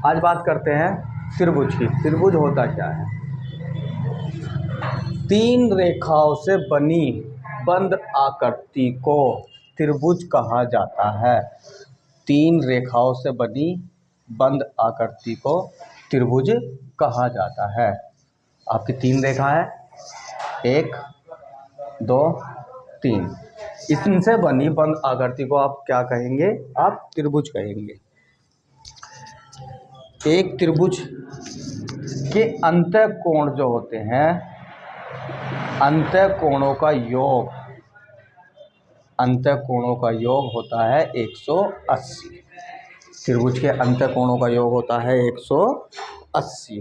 आज बात करते हैं त्रिभुज की। त्रिभुज होता क्या है? तीन रेखाओं से बनी बंद आकृति को त्रिभुज कहा जाता है। तीन रेखाओं से बनी बंद आकृति को त्रिभुज कहा जाता है। आपकी तीन रेखा है, 1 2 3। इनसे बनी बंद आकृति को आप क्या कहेंगे? आप त्रिभुज कहेंगे। एक त्रिभुज के अंतः कोण जो होते हैं, अंतः कोणों का योग, अंतः कोणों का योग होता है 180। त्रिभुज के अंतः कोणों का योग होता है 180।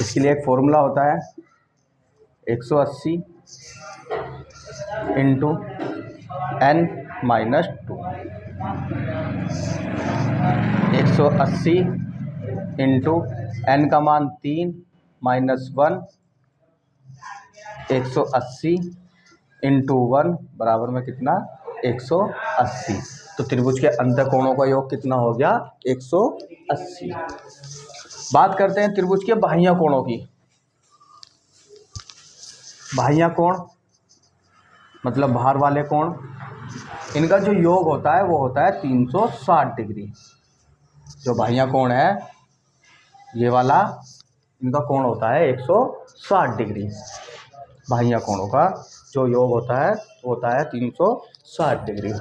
इसके लिए एक फॉर्मूला होता है 180 इंटू n-2। 180 इंटू n का मान 3 -1, 180 इंटू 1 बराबर में कितना? 180। तो त्रिभुज के अंतः कोणों का योग कितना हो गया? 180। बात करते हैं त्रिभुज के बाह्य कोणों की। बाह्य कोण मतलब बाहर वाले कोण, इनका जो योग होता है वो होता है 360 डिग्री। जो बाह्य कोण है ये वाला, इनका कोण होता है 160 डिग्री। बाह्य कोणों का जो योग होता है वो होता है 360 डिग्री।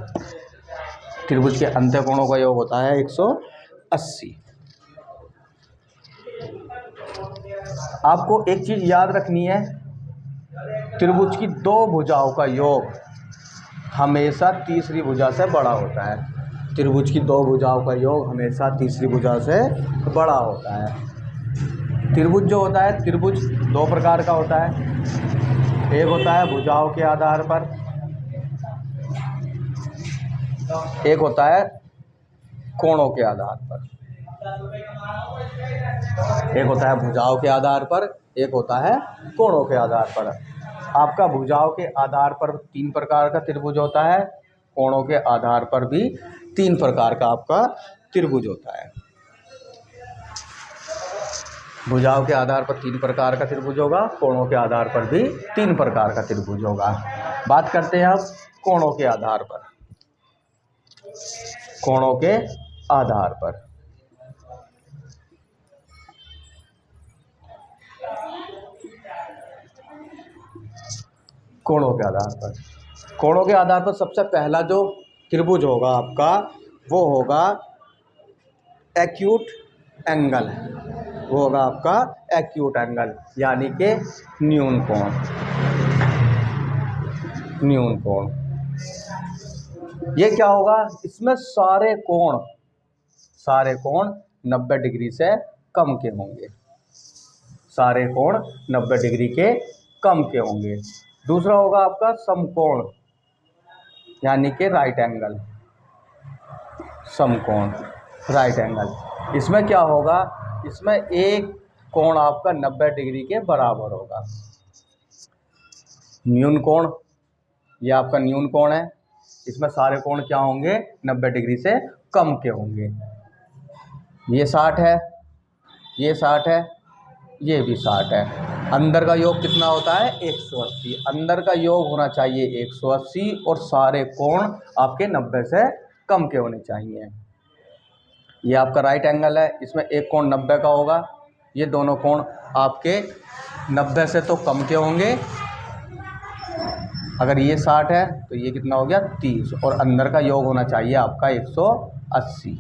त्रिभुज के अंतः कोणों का योग होता है 180। आपको एक चीज याद रखनी है, त्रिभुज की दो भुजाओं का योग हमेशा तीसरी भुजा से बड़ा होता है। त्रिभुज की दो भुजाओं का योग हमेशा तीसरी भुजा से बड़ा होता है। त्रिभुज जो होता है, त्रिभुज दो प्रकार का होता है। एक होता है भुजाओं के आधार पर, एक होता है कोणों के आधार पर। एक होता है भुजाओं के आधार पर, एक होता है कोणों के आधार पर। आपका भुजाओं के आधार पर 3 प्रकार का त्रिभुज होता है, कोणों के आधार पर भी 3 प्रकार का आपका त्रिभुज होता है। भुजाओं के आधार पर 3 प्रकार का त्रिभुज होगा, कोणों के आधार पर भी 3 प्रकार का त्रिभुज होगा। बात करते हैं अब कोणों के आधार पर। कोणों के आधार पर कोणों के आधार पर कोणों के आधार पर सबसे पहला जो त्रिभुज होगा आपका वो होगा एक्यूट एंगल। वो होगा आपका एक्यूट एंगल, यानी कि न्यून कोण। न्यून कोण ये क्या होगा? इसमें सारे कोण 90 डिग्री से कम के होंगे। सारे कोण 90 डिग्री के कम के होंगे। दूसरा होगा आपका समकोण, यानी कि राइट एंगल। समकोण राइट एंगल, इसमें क्या होगा? इसमें एक कोण आपका 90 डिग्री के बराबर होगा। न्यून कोण, ये आपका न्यून कोण है। इसमें सारे कोण क्या होंगे? 90 डिग्री से कम के होंगे। ये 60 है, ये 60 है, ये भी 60 है। अंदर का योग कितना होता है? 180। अंदर का योग होना चाहिए 180 और सारे कोण आपके 90 से कम के होने चाहिए। ये आपका राइट एंगल है, इसमें एक कोण 90 का होगा। ये दोनों कोण आपके 90 से तो कम के होंगे। अगर ये 60 है तो ये कितना हो गया? 30, और अंदर का योग होना चाहिए आपका 180।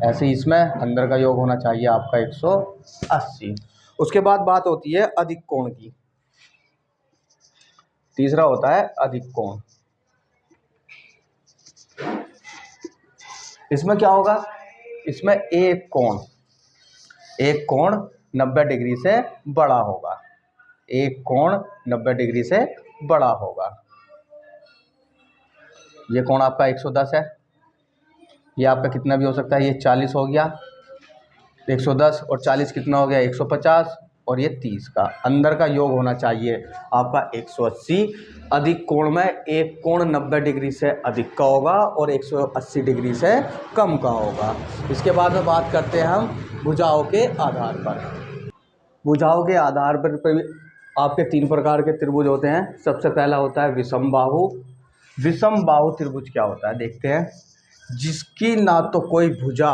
ऐसे ही इसमें अंदर का योग होना चाहिए आपका 180। उसके बाद बात होती है अधिक कोण की। तीसरा होता है अधिक कोण। इसमें क्या होगा? इसमें एक कोण 90 डिग्री से बड़ा होगा। एक कोण 90 डिग्री से बड़ा होगा। ये कोण आपका 110 है। ये आपका कितना भी हो सकता है, ये 40 हो गया। 110 और 40 कितना हो गया? 150। और ये 30 का, अंदर का योग होना चाहिए आपका 180। अधिक कोण में एक कोण 90 डिग्री से अधिक का होगा और 180 डिग्री से कम का होगा। इसके बाद में बात करते हैं हम भुजाओं के आधार पर। भुजाओं के आधार पर भी आपके 3 प्रकार के त्रिभुज होते हैं। सबसे पहला होता है विषम बाहु। विषम बाहु त्रिभुज क्या होता है देखते हैं। जिसकी ना तो कोई भुजा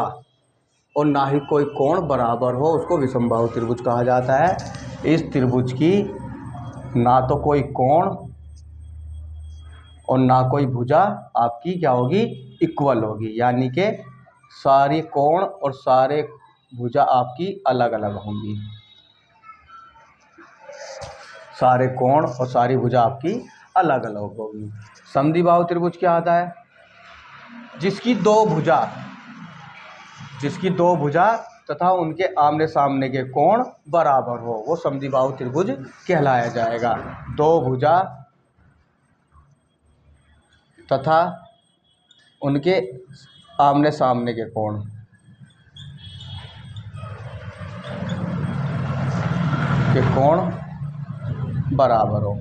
और ना ही कोई कोण बराबर हो उसको विषम बाहु त्रिभुज कहा जाता है। इस त्रिभुज की ना तो कोई कोण और ना कोई भुजा आपकी क्या होगी, इक्वल होगी, यानी कि सारी कोण और सारे भुजा आपकी अलग अलग होंगी। सारे कोण और सारी भुजा आपकी अलग अलग होगी। समद्विबाहु त्रिभुज क्या आता है, जिसकी दो भुजा तथा उनके आमने सामने के कोण बराबर हो, वो समद्विबाहु त्रिभुज कहलाया जाएगा। दो भुजा तथा उनके आमने सामने के कोण बराबर हो,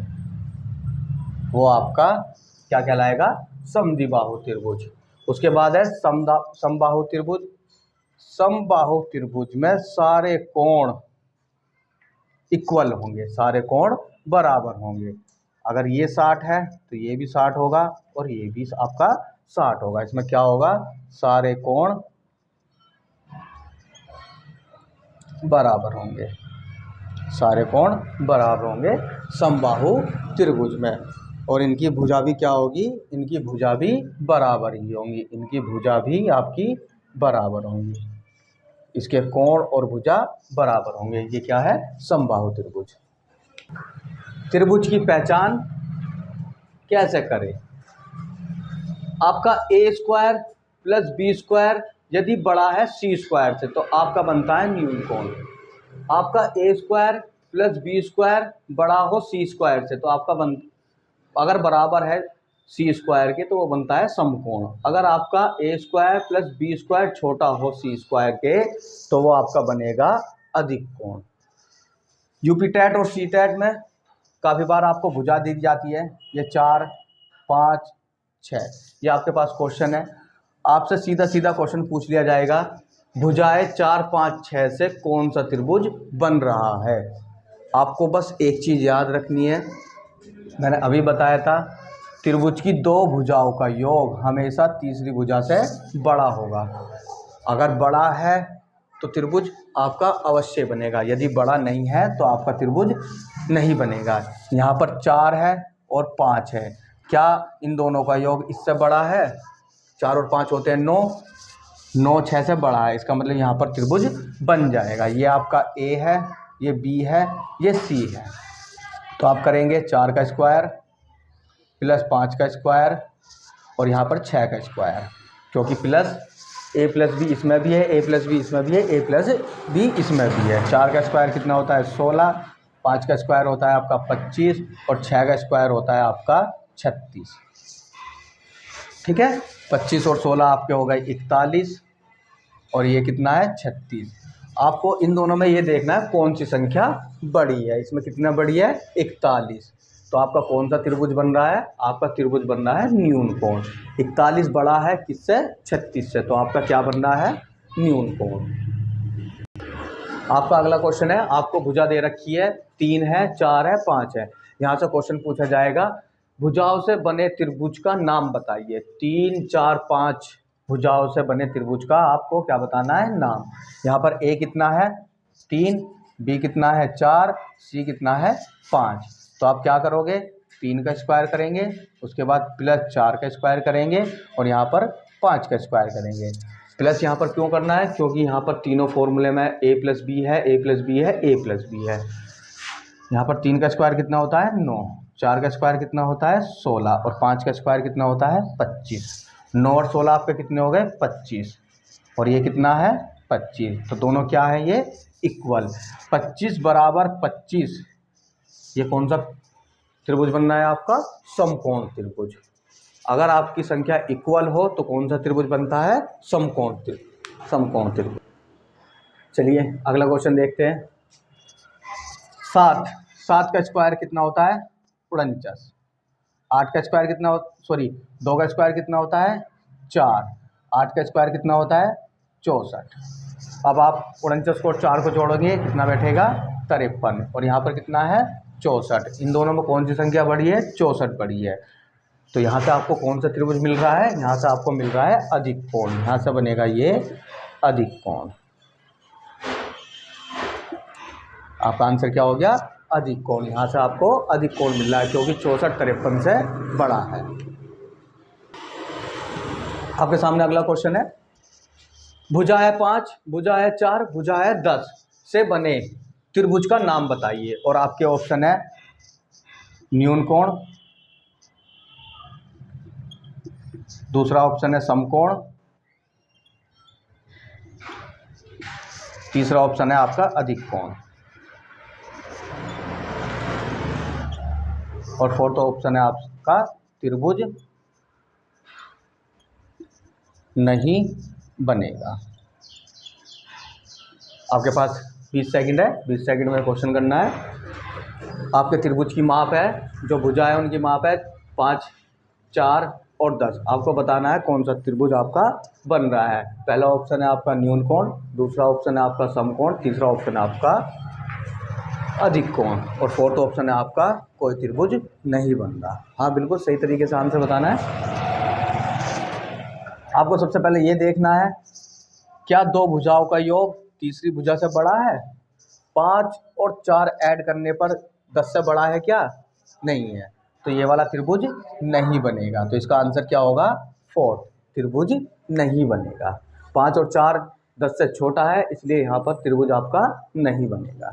वो आपका क्या कहलाएगा, समद्विबाहु त्रिभुज। उसके बाद है समबाहु त्रिभुज। समबाहु त्रिभुज में सारे कोण इक्वल होंगे, सारे कोण बराबर होंगे। अगर ये 60 है तो ये भी 60 होगा और ये भी आपका 60 होगा। इसमें क्या होगा, सारे कोण बराबर होंगे, सारे कोण बराबर होंगे समबाहु त्रिभुज में। और इनकी भुजा भी क्या होगी, इनकी भुजा भी बराबर ही होंगी, इनकी भुजा भी आपकी बराबर होंगी, इसके कोण और भुजा बराबर होंगे। ये क्या है, समबाहु त्रिभुज। त्रिभुज की पहचान कैसे करें। आपका a² + b² यदि बड़ा है c² से तो आपका बनता है न्यून कोण। आपका a² + b² बड़ा हो c² से तो आपका अगर बराबर है c² के तो वो बनता है समकोण। अगर आपका a² + b² छोटा हो c² के तो वो आपका बनेगा अधिक कोण। यूपी टेट और सी टेट में काफ़ी बार आपको भुजा दी जाती है, ये 4, 5, 6, ये आपके पास क्वेश्चन है। आपसे सीधा सीधा क्वेश्चन पूछ लिया जाएगा, भुजाएं 4, 5, 6 से कौन सा त्रिभुज बन रहा है। आपको बस एक चीज़ याद रखनी है, मैंने अभी बताया था, त्रिभुज की दो भुजाओं का योग हमेशा तीसरी भुजा से बड़ा होगा। अगर बड़ा है तो त्रिभुज आपका अवश्य बनेगा, यदि बड़ा नहीं है तो आपका त्रिभुज नहीं बनेगा। यहाँ पर 4 है और 5 है, क्या इन दोनों का योग इससे बड़ा है, 4 और 5 होते हैं 9, 9 6 से बड़ा है, इसका मतलब यहाँ पर त्रिभुज बन जाएगा। ये आपका A है, ये B है, ये C है। तो आप करेंगे 4 का स्क्वायर प्लस 5 का स्क्वायर और यहाँ पर 6 का स्क्वायर, क्योंकि प्लस a + b इसमें भी है, a + b इसमें भी है, a + b इसमें भी है। 4 का स्क्वायर कितना होता है 16, 5 का स्क्वायर होता है आपका 25 और 6 का स्क्वायर होता है आपका 36। ठीक है, 25 और 16 आपके हो गए 41 और ये कितना है 36। आपको इन दोनों में ये देखना है कौन सी संख्या बड़ी है। इसमें कितना बड़ी है 41, तो आपका कौन सा त्रिभुज बन रहा है, आपका त्रिभुज बन रहा है न्यून कोण। 41 बड़ा है किससे, 36 से, तो आपका क्या बन रहा है न्यून कोण। आपका अगला क्वेश्चन है, आपको भुजा दे रखी है 3 है, 4 है, 5 है। यहाँ से क्वेश्चन पूछा जाएगा भुजाओं से बने त्रिभुज का नाम बताइए। 3, 4, 5 भुजाओं से बने त्रिभुज का आपको क्या बताना है, नाम। यहाँ पर a कितना है 3, b कितना है 4, c कितना है 5। तो आप क्या करोगे, 3 का स्क्वायर करेंगे, उसके बाद प्लस 4 का स्क्वायर करेंगे और यहाँ पर 5 का स्क्वायर करेंगे। प्लस यहाँ पर क्यों करना है, क्योंकि यहाँ पर तीनों फॉर्मूले में a + b है, a + b है, a + b है। यहाँ पर 3 का स्क्वायर कितना होता है 9, 4 का स्क्वायर कितना होता है 16 और 5 का स्क्वायर कितना होता है 25। 9 और 16 आपके कितने हो गए 25 और ये कितना है 25, तो दोनों क्या है ये इक्वल। 25 बराबर 25, ये कौन सा त्रिभुज बनना है आपका, समकोण त्रिभुज। अगर आपकी संख्या इक्वल हो तो कौन सा त्रिभुज बनता है, समकोण त्रिभुज। चलिए अगला क्वेश्चन देखते हैं। 7, 7 का स्क्वायर कितना होता है? 49। 8 का स्क्वायर कितना सॉरी 2 का स्क्वायर कितना होता है? 4। 8 का स्क्वायर कितना होता है? 64। अब आप 49 को 4 को जोड़ोगे कितना बैठेगा? 53। और यहाँ पर कितना है? 64। इन दोनों में कौन सी संख्या बड़ी है? 64 बड़ी है। तो यहाँ से आपको कौन सा त्रिभुज मिल रहा है? यहाँ से आपको मिल रहा है अधिक कोण। यहाँ से बनेगा ये अधिक कोण। आपका आंसर क्या हो गया? अधिक कोण। यहाँ से आपको अधिक कोण मिल रहा है क्योंकि 64 53 से बड़ा है। आपके सामने अगला क्वेश्चन है, भुजा है 5, भुजा है 4, भुजा है 10 से बने त्रिभुज का नाम बताइए। और आपके ऑप्शन है न्यून कोण, दूसरा ऑप्शन है समकोण, तीसरा ऑप्शन है आपका अधिक कोण, और फोर्थ ऑप्शन है आपका त्रिभुज नहीं बनेगा। आपके पास 20 सेकंड है। 20 सेकंड में क्वेश्चन करना है। आपके त्रिभुज की माप है, जो भुजा है उनकी माप है 5, 4 और 10। आपको बताना है कौन सा त्रिभुज आपका बन रहा है। पहला ऑप्शन है आपका न्यून कोण, दूसरा ऑप्शन है आपका समकोण, तीसरा ऑप्शन है आपका अधिक कोण, और फोर्थ ऑप्शन है आपका कोई त्रिभुज नहीं बन रहा। हाँ, बिल्कुल सही तरीके से आंसर बताना है। आपको सबसे पहले ये देखना है, क्या दो भुजाओं का योग तीसरी भुजा से बड़ा है? 5 और 4 ऐड करने पर 10 से बड़ा है क्या? नहीं है। तो ये वाला त्रिभुज नहीं बनेगा। तो इसका आंसर क्या होगा? फोर्थ, त्रिभुज नहीं बनेगा। 5 और 4 10 से छोटा है, इसलिए यहाँ पर त्रिभुज आपका नहीं बनेगा।